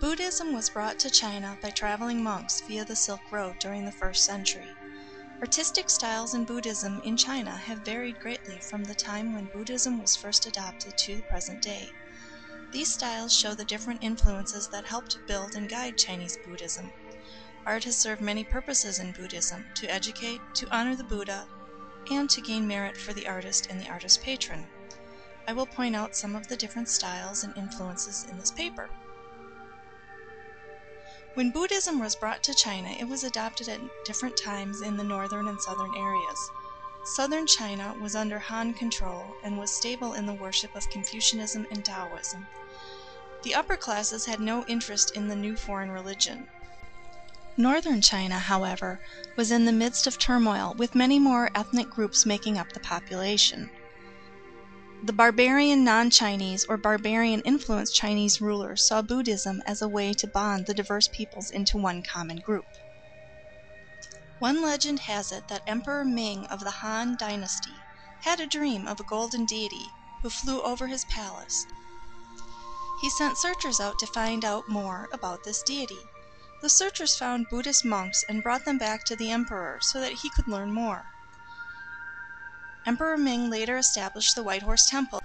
Buddhism was brought to China by traveling monks via the Silk Road during the 1st century. Artistic styles in Buddhism in China have varied greatly from the time when Buddhism was first adopted to the present day. These styles show the different influences that helped build and guide Chinese Buddhism. Art has served many purposes in Buddhism: to educate, to honor the Buddha, and to gain merit for the artist and the artist patron. I will point out some of the different styles and influences in this paper. When Buddhism was brought to China, it was adopted at different times in the northern and southern areas. Southern China was under Han control and was stable in the worship of Confucianism and Taoism. The upper classes had no interest in the new foreign religion. Northern China, however, was in the midst of turmoil, with many more ethnic groups making up the population. The barbarian non-Chinese or barbarian-influenced Chinese rulers saw Buddhism as a way to bond the diverse peoples into one common group. One legend has it that Emperor Ming of the Han Dynasty had a dream of a golden deity who flew over his palace. He sent searchers out to find out more about this deity. The searchers found Buddhist monks and brought them back to the emperor so that he could learn more. Emperor Ming later established the White Horse Temple.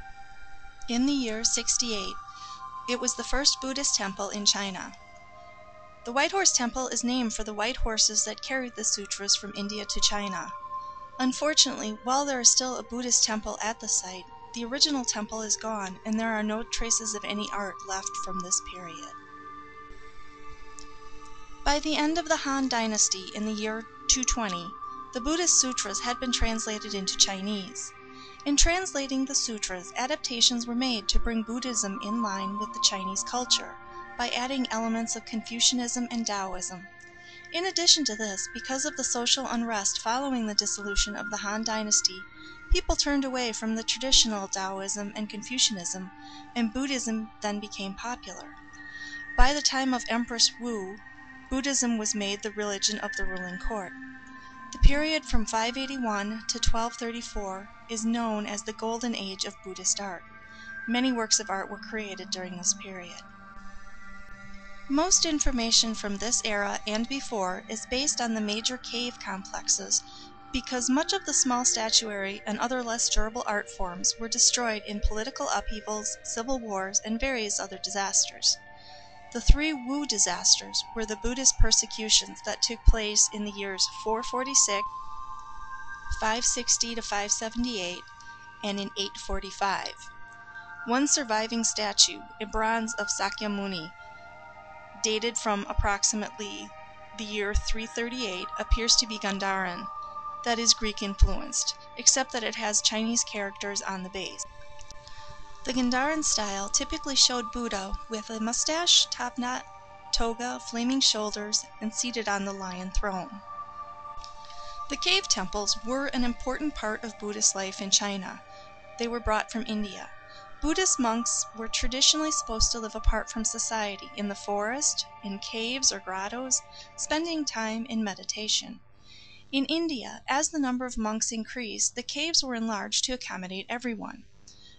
In the year 68, it was the first Buddhist temple in China. The White Horse Temple is named for the white horses that carried the sutras from India to China. Unfortunately, while there is still a Buddhist temple at the site, the original temple is gone and there are no traces of any art left from this period. By the end of the Han Dynasty in the year 220, the Buddhist sutras had been translated into Chinese. In translating the sutras, adaptations were made to bring Buddhism in line with the Chinese culture by adding elements of Confucianism and Taoism. In addition to this, because of the social unrest following the dissolution of the Han Dynasty, people turned away from the traditional Taoism and Confucianism, and Buddhism then became popular. By the time of Empress Wu, Buddhism was made the religion of the ruling court. The period from 581 to 1234 is known as the Golden Age of Buddhist art. Many works of art were created during this period. Most information from this era and before is based on the major cave complexes because much of the small statuary and other less durable art forms were destroyed in political upheavals, civil wars, and various other disasters. The 3 Wu disasters were the Buddhist persecutions that took place in the years 446, 560 to 578, and in 845. One surviving statue, a bronze of Sakyamuni, dated from approximately the year 338, appears to be Gandharan, that is Greek-influenced, except that it has Chinese characters on the base. The Gandharan style typically showed Buddha with a mustache, top knot, toga, flaming shoulders, and seated on the lion throne. The cave temples were an important part of Buddhist life in China. They were brought from India. Buddhist monks were traditionally supposed to live apart from society in the forest, in caves or grottos, spending time in meditation. In India, as the number of monks increased, the caves were enlarged to accommodate everyone.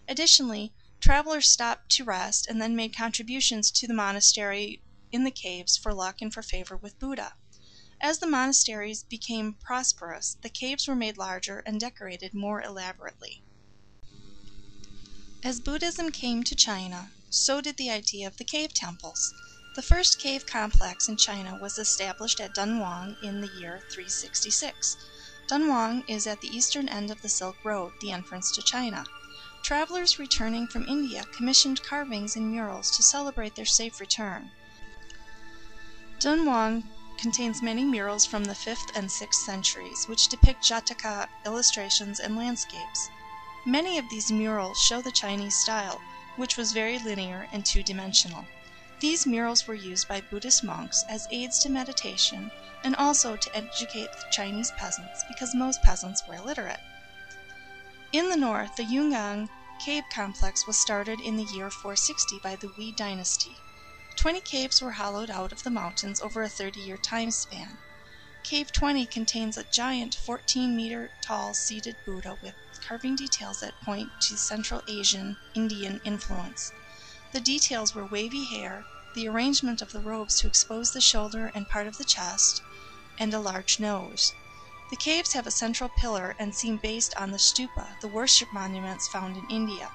Additionally, travelers stopped to rest and then made contributions to the monastery in the caves for luck and for favor with Buddha. As the monasteries became prosperous, the caves were made larger and decorated more elaborately. As Buddhism came to China, so did the idea of the cave temples. The first cave complex in China was established at Dunhuang in the year 366. Dunhuang is at the eastern end of the Silk Road, the entrance to China. Travelers returning from India commissioned carvings and murals to celebrate their safe return. Dunhuang contains many murals from the 5th and 6th centuries, which depict Jataka illustrations and landscapes. Many of these murals show the Chinese style, which was very linear and two-dimensional. These murals were used by Buddhist monks as aids to meditation and also to educate the Chinese peasants because most peasants were illiterate. In the north, the Yungang cave complex was started in the year 460 by the Wei dynasty. 20 caves were hollowed out of the mountains over a 30-year time span. Cave 20 contains a giant 14-meter-tall seated Buddha with carving details that point to Central Asian Indian influence. The details were wavy hair, the arrangement of the robes to expose the shoulder and part of the chest, and a large nose. The caves have a central pillar and seem based on the stupa, the worship monuments found in India.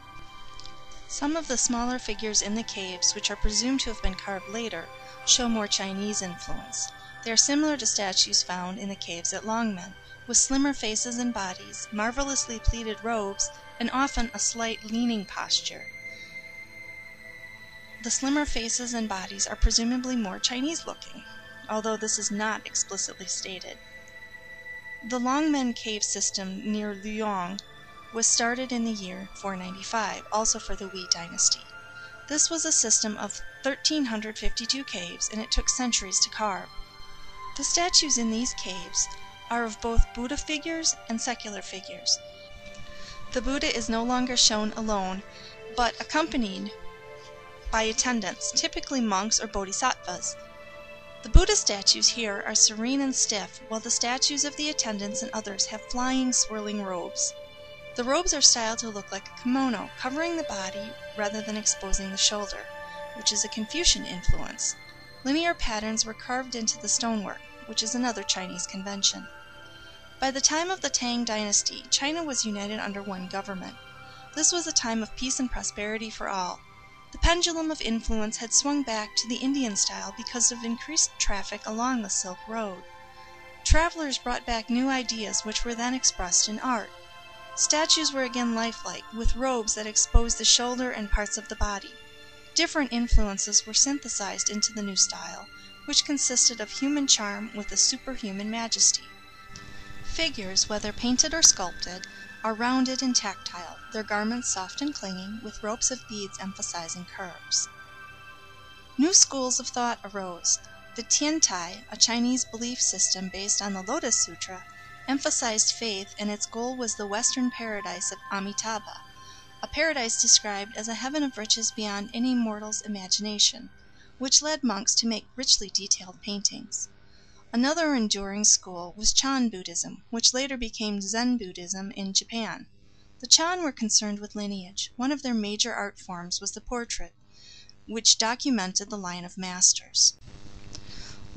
Some of the smaller figures in the caves, which are presumed to have been carved later, show more Chinese influence. They are similar to statues found in the caves at Longmen, with slimmer faces and bodies, marvelously pleated robes, and often a slight leaning posture. The slimmer faces and bodies are presumably more Chinese-looking, although this is not explicitly stated. The Longmen cave system near Luoyang was started in the year 495, also for the Wei dynasty. This was a system of 1,352 caves, and it took centuries to carve. The statues in these caves are of both Buddha figures and secular figures. The Buddha is no longer shown alone, but accompanied by attendants, typically monks or bodhisattvas. The Buddha statues here are serene and stiff, while the statues of the attendants and others have flying, swirling robes. The robes are styled to look like a kimono, covering the body rather than exposing the shoulder, which is a Confucian influence. Linear patterns were carved into the stonework, which is another Chinese convention. By the time of the Tang dynasty, China was united under one government. This was a time of peace and prosperity for all. The pendulum of influence had swung back to the Indian style because of increased traffic along the Silk Road. Travelers brought back new ideas which were then expressed in art. Statues were again lifelike, with robes that exposed the shoulder and parts of the body. Different influences were synthesized into the new style, which consisted of human charm with a superhuman majesty. Figures, whether painted or sculpted, are rounded and tactile, their garments soft and clinging, with ropes of beads emphasizing curves. New schools of thought arose. The Tiantai, a Chinese belief system based on the Lotus Sutra, emphasized faith, and its goal was the Western paradise of Amitabha, a paradise described as a heaven of riches beyond any mortal's imagination, which led monks to make richly detailed paintings. Another enduring school was Chan Buddhism, which later became Zen Buddhism in Japan. The Chan were concerned with lineage. One of their major art forms was the portrait, which documented the line of masters.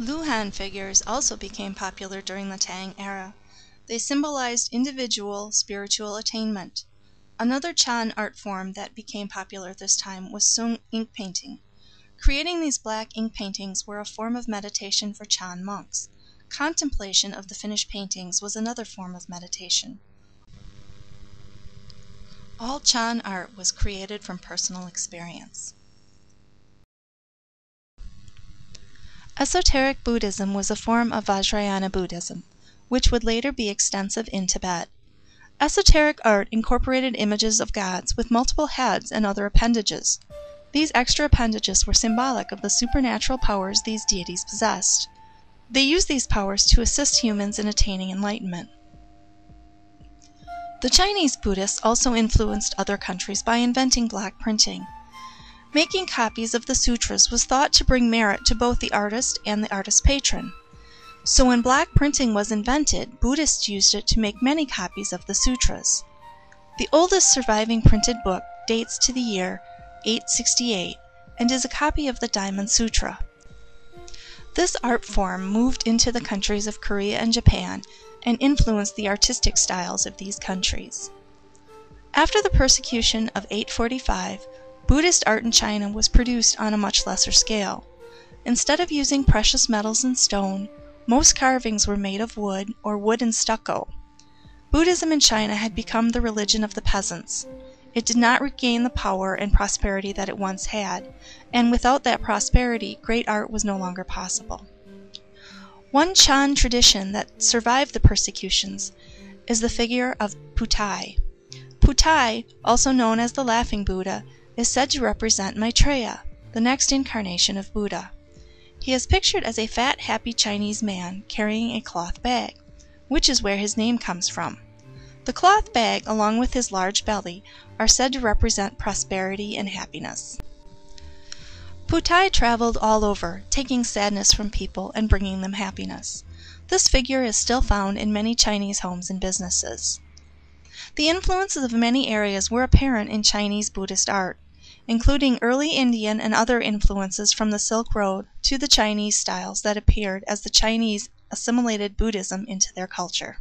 Luhan figures also became popular during the Tang era. They symbolized individual spiritual attainment. Another Chan art form that became popular at this time was Sung ink painting. Creating these black ink paintings were a form of meditation for Chan monks. Contemplation of the finished paintings was another form of meditation. All Chan art was created from personal experience. Esoteric Buddhism was a form of Vajrayana Buddhism, which would later be extensive in Tibet. Esoteric art incorporated images of gods with multiple heads and other appendages. These extra appendages were symbolic of the supernatural powers these deities possessed. They used these powers to assist humans in attaining enlightenment. The Chinese Buddhists also influenced other countries by inventing black printing. Making copies of the sutras was thought to bring merit to both the artist and the artist's patron. So when black printing was invented, Buddhists used it to make many copies of the sutras. The oldest surviving printed book dates to the year 868 and is a copy of the Diamond Sutra. This art form moved into the countries of Korea and Japan and influenced the artistic styles of these countries. After the persecution of 845, Buddhist art in China was produced on a much lesser scale. Instead of using precious metals and stone, most carvings were made of wood or wood and stucco. Buddhism in China had become the religion of the peasants. It did not regain the power and prosperity that it once had, and without that prosperity, great art was no longer possible. One Chan tradition that survived the persecutions is the figure of Putai. Putai, also known as the Laughing Buddha, is said to represent Maitreya, the next incarnation of Buddha. He is pictured as a fat, happy Chinese man carrying a cloth bag, which is where his name comes from. The cloth bag, along with his large belly, are said to represent prosperity and happiness. Putai traveled all over, taking sadness from people and bringing them happiness. This figure is still found in many Chinese homes and businesses. The influences of many areas were apparent in Chinese Buddhist art. including early Indian and other influences from the Silk Road to the Chinese styles that appeared as the Chinese assimilated Buddhism into their culture.